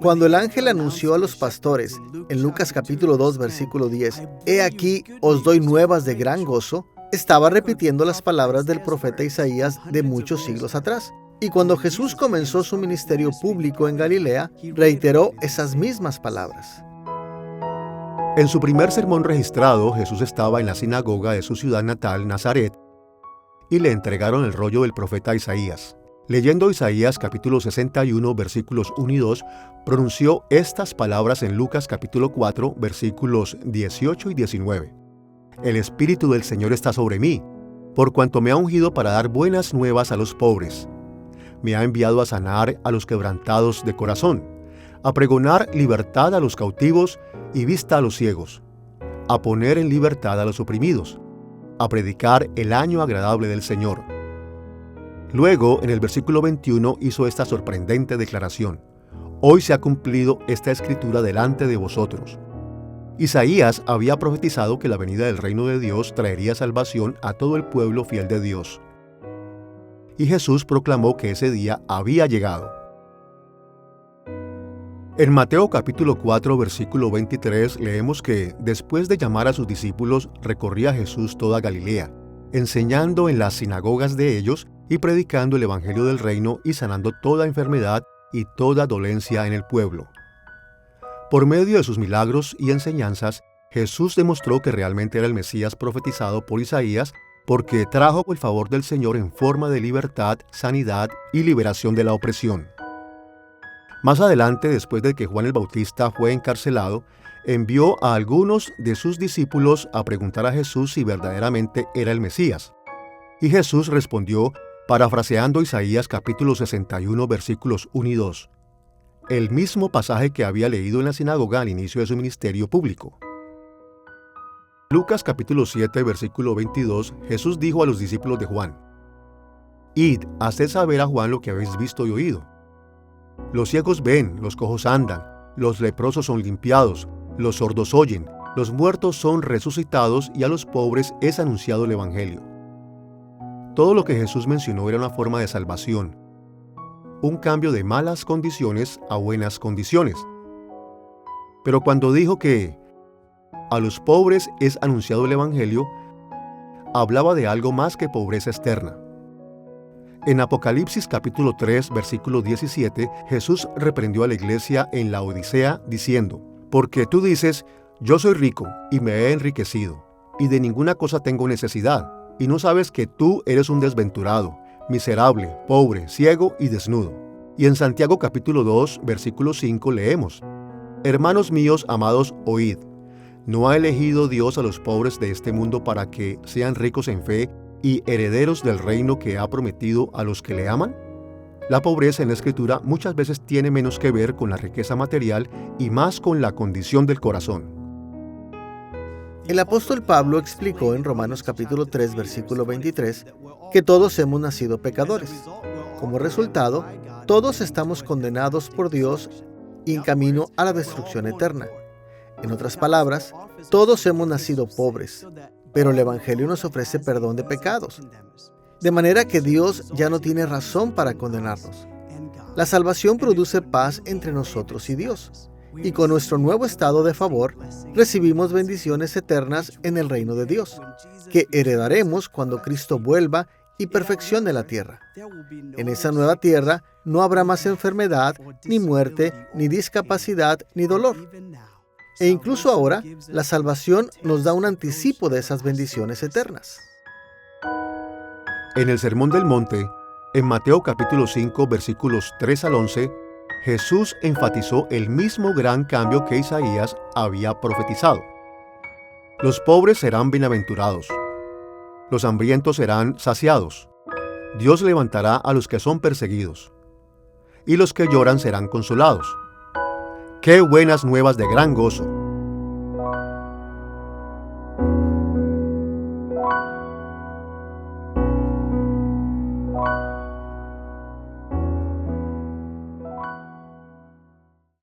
Cuando el ángel anunció a los pastores en Lucas capítulo 2 versículo 10, «He aquí os doy nuevas de gran gozo», estaba repitiendo las palabras del profeta Isaías de muchos siglos atrás. Y cuando Jesús comenzó su ministerio público en Galilea, reiteró esas mismas palabras. En su primer sermón registrado, Jesús estaba en la sinagoga de su ciudad natal, Nazaret, y le entregaron el rollo del profeta Isaías. Leyendo Isaías capítulo 61, versículos 1 y 2, pronunció estas palabras en Lucas capítulo 4, versículos 18 y 19. «El Espíritu del Señor está sobre mí, por cuanto me ha ungido para dar buenas nuevas a los pobres. Me ha enviado a sanar a los quebrantados de corazón, a pregonar libertad a los cautivos y vista a los ciegos, a poner en libertad a los oprimidos, a predicar el año agradable del Señor». Luego, en el versículo 21, hizo esta sorprendente declaración: «Hoy se ha cumplido esta escritura delante de vosotros». Isaías había profetizado que la venida del reino de Dios traería salvación a todo el pueblo fiel de Dios. Y Jesús proclamó que ese día había llegado. En Mateo capítulo 4, versículo 23, leemos que, después de llamar a sus discípulos, recorría Jesús toda Galilea, enseñando en las sinagogas de ellos y predicando el evangelio del reino y sanando toda enfermedad y toda dolencia en el pueblo. Por medio de sus milagros y enseñanzas, Jesús demostró que realmente era el Mesías profetizado por Isaías, porque trajo el favor del Señor en forma de libertad, sanidad y liberación de la opresión. Más adelante, después de que Juan el Bautista fue encarcelado, envió a algunos de sus discípulos a preguntar a Jesús si verdaderamente era el Mesías. Y Jesús respondió, parafraseando Isaías capítulo 61, versículos 1 y 2, el mismo pasaje que había leído en la sinagoga al inicio de su ministerio público. Lucas capítulo 7, versículo 22, Jesús dijo a los discípulos de Juan: «Id, haced saber a Juan lo que habéis visto y oído. Los ciegos ven, los cojos andan, los leprosos son limpiados, los sordos oyen, los muertos son resucitados y a los pobres es anunciado el Evangelio». Todo lo que Jesús mencionó era una forma de salvación, un cambio de malas condiciones a buenas condiciones. Pero cuando dijo que a los pobres es anunciado el Evangelio, hablaba de algo más que pobreza externa. En Apocalipsis capítulo 3, versículo 17, Jesús reprendió a la iglesia en la Odisea diciendo: «Porque tú dices, yo soy rico y me he enriquecido, y de ninguna cosa tengo necesidad, y no sabes que tú eres un desventurado, miserable, pobre, ciego y desnudo». Y en Santiago capítulo 2, versículo 5 leemos: «Hermanos míos amados, oíd. ¿No ha elegido Dios a los pobres de este mundo para que sean ricos en fe y herederos del reino que ha prometido a los que le aman?» La pobreza en la Escritura muchas veces tiene menos que ver con la riqueza material y más con la condición del corazón. El apóstol Pablo explicó en Romanos capítulo 3, versículo 23, que todos hemos nacido pecadores. Como resultado, todos estamos condenados por Dios y en camino a la destrucción eterna. En otras palabras, todos hemos nacido pobres, pero el Evangelio nos ofrece perdón de pecados. De manera que Dios ya no tiene razón para condenarnos. La salvación produce paz entre nosotros y Dios. Y con nuestro nuevo estado de favor, recibimos bendiciones eternas en el reino de Dios, que heredaremos cuando Cristo vuelva y perfeccione la tierra. En esa nueva tierra no habrá más enfermedad, ni muerte, ni discapacidad, ni dolor. E incluso ahora, la salvación nos da un anticipo de esas bendiciones eternas. En el Sermón del Monte, en Mateo capítulo 5, versículos 3 al 11, Jesús enfatizó el mismo gran cambio que Isaías había profetizado. Los pobres serán bienaventurados. Los hambrientos serán saciados. Dios levantará a los que son perseguidos. Y los que lloran serán consolados. ¡Qué buenas nuevas de gran gozo!